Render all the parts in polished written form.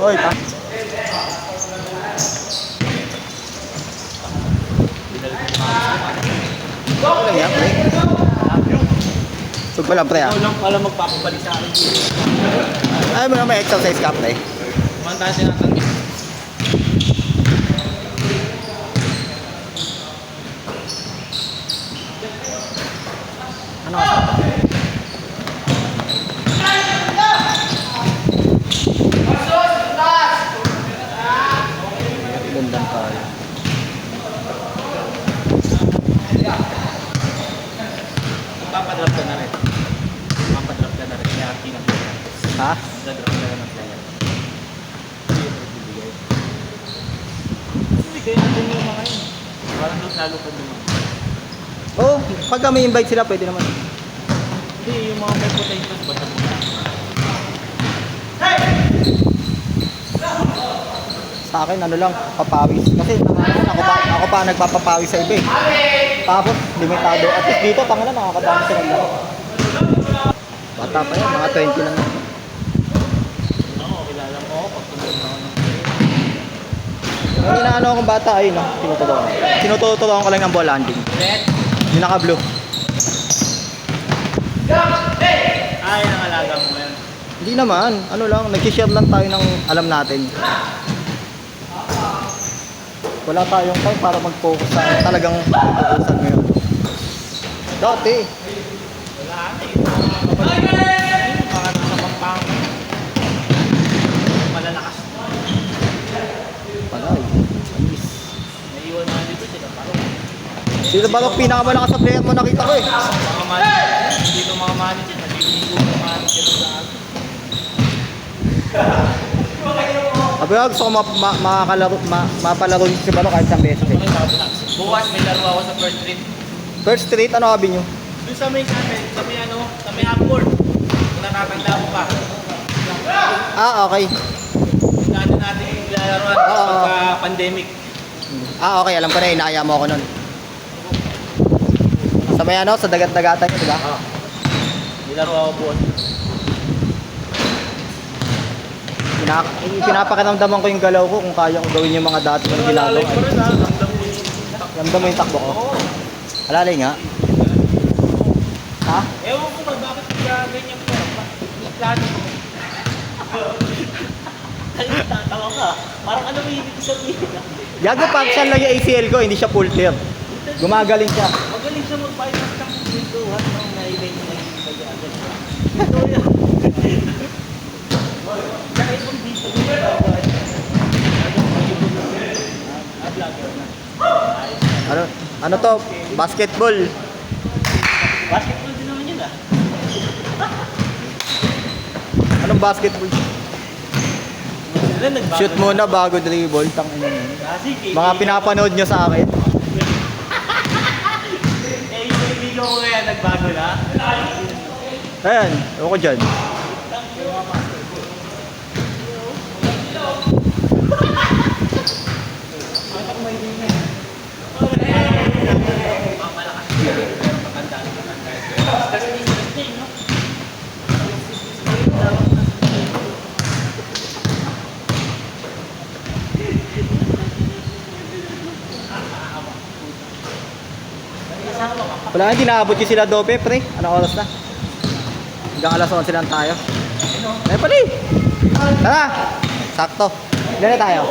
Oy, pa. Ano yan, pre? Sug pa lang, pre, ah. Ikaw lang pala magpapabalik sa akin. Ay mo na may exercise ka, pre. Kumanta tinatanggi. Ano ka? Gandang tayo. Papadrap ka na rin. Papadrap ka na rin. Kaya king ang player. Ha? Papadrap ka na ng player. Hindi yung nagbibigay. Hindi kaya natin yung mga yun. Parang lalo pa naman. Oh, pagka may invite sila, pwede naman. Hindi, yung mga may potatoes ba ito? Sa akin, ano lang, papawis. Kasi ako pa nagpapapawis sa iba eh. Tapos, limitado. At least dito, tanga na, nakakadami sila lang. Bata pa yan, mga 20 lang. Oo, kilala mo ako. Pag tuloy na ako ng Yung inaano akong bata, ayun no, tinututuruan ko lang ng ball handling. Red? Yung naka-blue. Ay, nangalaga mo ngayon. Hindi naman, ano lang, nag-share lang tayo ng alam natin. Wala tayong time para mag-focus sa talagang focusan ngayon. Dati, Wala eh. Baka nasa pampang. Malalakas. palay. Anis. Naiwan na dito sila. Parang Sino ba ang pinakamalakas sa player mo nakita ko eh? mga manager. Hindi ito mga manager. Naliligo ng manager sa akin. Sabi ko, gusto ko mapalaro si Balo kahit isang beses eh. Okay, sabi na. Bukas may laro ako sa first street. First street, ano sabi nyo? Doon sa may ano, sa may Upward. Kung natatanda mo pa. Ah, okay. Dati natin yung lalaroan Oo. pagka-pandemic. Ah, okay. Alam ko na, inaaya mo ako nun. Sa may ano, sa dagat-dagatan yun, di ba? Oo. Nilaro ako buwan. Pinapakiramdaman ko yung galaw ko kung kaya ko gawin yung mga dati kong ginagawa. Lalay ko rin ha. Ramdam mo yung Ramdam mo yung takbo ko. Oo. Alalay nga. Ha? Ewan ko ba bakit ganyan ko? Plano ko. Tatawa ka. Parang ano may ibig sabihin? Gago function lang yung ACL ko, hindi siya full clear. Gumagaling siya. Magaling siya mag-bypass ng dito. At nang na-event niya yung pag-agad. Ito yan. Kaya itong dito. Ano to? Basketball. Basketball din naman yun ah. Anong basketball? Shoot muna bago dribble. Tangina yun. Mga pinapanood nyo sa akin. Eh, yung kaibigan ko ngayon, nagbago na. Ayan, ako dyan. Wala, hindi naabot yung sila dope, pre. Anong oras na? Hanggang alas 11 lang tayo. Ay, pali! Tara! Sakto. Ilan na tayo?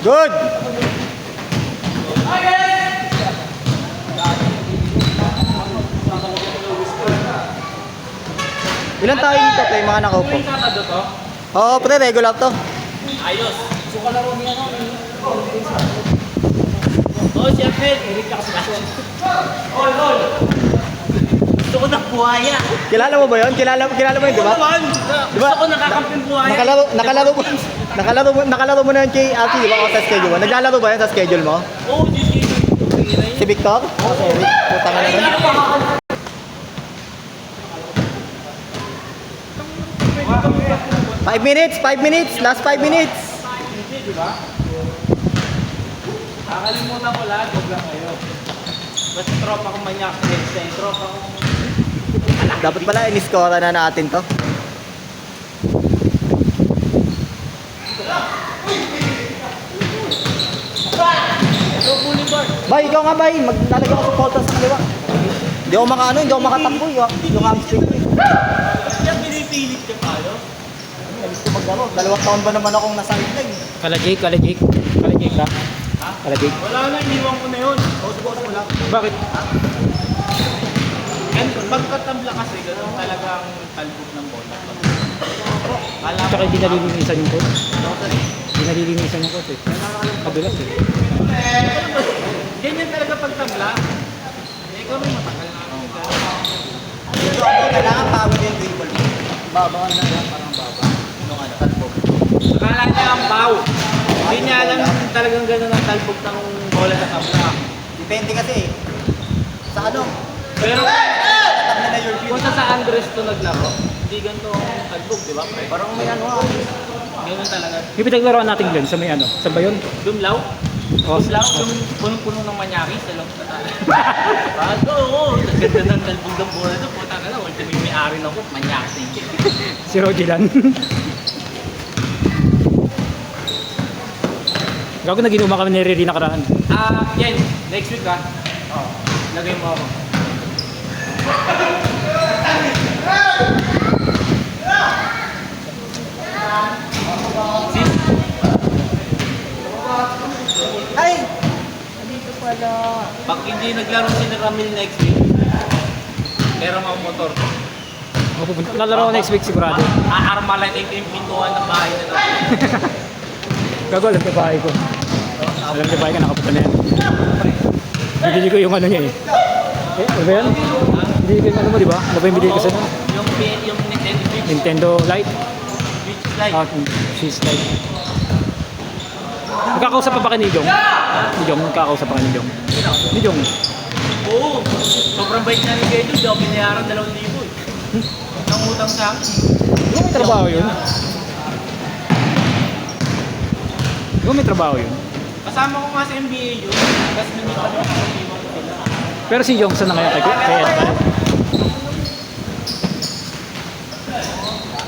Good! Ilan tayo dito, pre? Mga nakaupo. May Sabado to? Oo, pre. Regular to. Ayos. So, kalaro niya no? Oo, si Ahmed. Eric ka kasi ako. Ol! Gusto ko ng buhaya. Kilala mo ba yun? Kilala mo yun, di ba? Naman! Gusto ko nakakamping buhaya. Nakalaro mo na yun kay Aki, di ba? O sa schedule mo. Naglalaro ba yun sa schedule mo? Oo, GG. Si Victor? Oo, si Eric. Putang na naman. 5 minutes, 5 minutes, last 5 minutes. Hindi, di ba? Nakalimutan ko lahat, huwag lang kayo. Basta tropa kong manyak, tropa kong Dapat pala in-score na natin to. So, bully bar. Bay, ikaw nga bay, maglalagay ako sa portal sa kaliwa. Hindi ako makaano, hindi ako makatakbo yung hamstring ko. Kaya pinipilit ka tayo. Alis ko maglaro. 2 taon ba naman akong nasa sideline? Kala Jake ka? Ha? Kala Jake. Wala na, iniwan ko na yun. Susubukan mo lang. Bakit? And pagkatambla kasi, ganun talagang talbog ng bola. Alam Tsaka hindi nalilinisan yung coach. Hindi nalilinisan yung coach eh. Kadulas eh. ganyan talaga pagtambla. Ikaw rin matagal na ako. Dito ako, kailangan power yung dribble. Baba na lang, parang baba. Nung ano, talbog. Akala niya ang pau. Hindi niya alam talagang ganun ang talbog ng bola sa tabla. Depende kasi eh. Sa ano? Pero Tatak na your kung sa Andres to naglaro, hindi ganito ang talbog, di ba? Parang may ano Ganun talaga. Yung pinaglaruan natin Glenn sa may ano? Saan ba yun? Dumlaw? Oh, Dumlaw? Yung punong-puno ng manyaki sa loob sa tala. Bago, oo. Ganda ng talbog ng bola doon. Puta ka na, ultimate may-ari na ko, manyaki. si Rogilan. Gago na ginuma kami ni Riri nakaraan. Yan, next week Oo. Lagay mo ako. Sis, Ay! Dito pala. pag hindi naglaro si Ramil next week, pero mga motor. Lalaro ko next week sigurado. Aarmalan yung pintuan ng bahay na to. Gago, alam ko bahay ko. Alam ko bahay ka, nakapunta na yan. Bibili ko yung ano niya eh. Ano ba yan? Bibili ko yung ano mo, di ba? Ano ba yung binili ko sa ano? Yung Nintendo Switch. Nintendo Lite? Switch Lite. She's Lite. Nagkakausap pa ba kayo ni Jong? Ni Jong, nagkakausap pa kayo ni Jong? Ni Jong? Oo. Sobrang bait na ni Pedro. Hindi ako binayaran 2,000 eh. Nangutang sa akin. Di ba may trabaho yun? Di ba may trabaho yun? Kasama ko nga sa NBA yun. Tapos minita mo ako iwan ko sila. Pero si Jong, saan na kaya kay ano pa?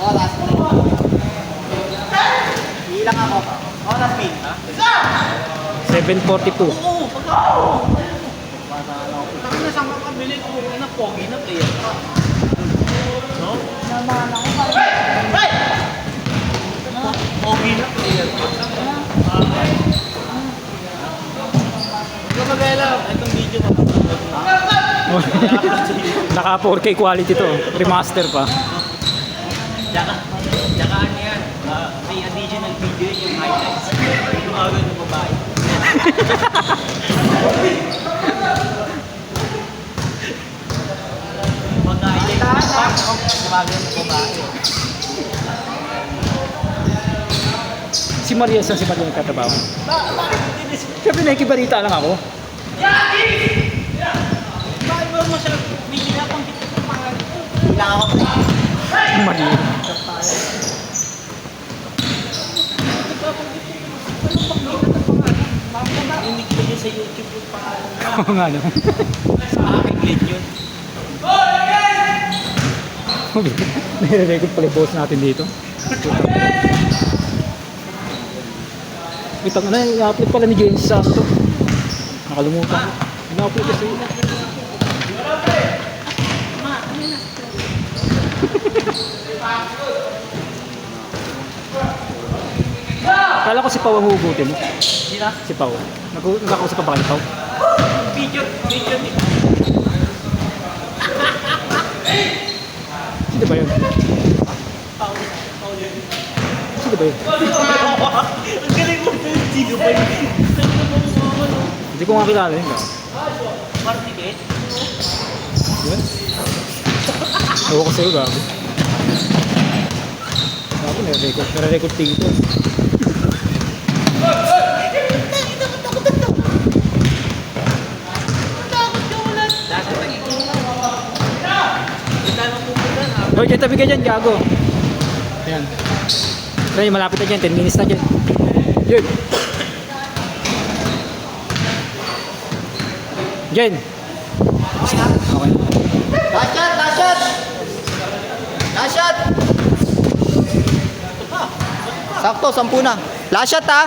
Oras. Ilang ako. Oras pin. 7:42. Oo. Pag na saan ka kabili ko na pogi na player ka. No? Naman ako parang. Hey! Pogi na player ka. Huwag ka mag-alala. Itong video mapapagod na. Naka 4K quality to. Remaster pa. Tsaka ano yan, may additional video yun, yung highlights. Yung mga ganun babae. Mag-highlights pa, yung mga ganun babae. Si Maria, saan si Maria nagtatrabaho? Bakit hindi siya? Siyempre nakikibalita lang ako. Bakit ba mo siya, may ginapanggit ko yung pangalan ko? Ilang ako. Si Maria. Narinig ko yun sa YouTube yung pangalan niya. Oo nga no. Sa aking grade yun. Nire-record pala yung boss natin dito. Itang na, i-upload pala ni James sa to. Nakalimutan. Ina-upload kasi yun. Kala ko si Pao ang hugutin mo. Sina? Si Pao. Nagkakausap pa ba kayo, Pao? Video ni. Sino ba yun? Paul yun. Sino ba yun? Ang galing mo po yung sino ba yun? Saan mo ba mga ano? Hindi ko nga kilala yun. Martiget? Yun? Ewan ko sa'yo, gabi. Gabi, nare-record dito. Dasa tagiging. Kita nang pupunta na. Hoy, dyan tabi ka dyan, gago. Ayan. Ayan, malapit na dyan, 10 minutes na dyan. Yun. Jen. Okay. Dashat! Dashat! shot! Sakto, 10 na. Last shot ha.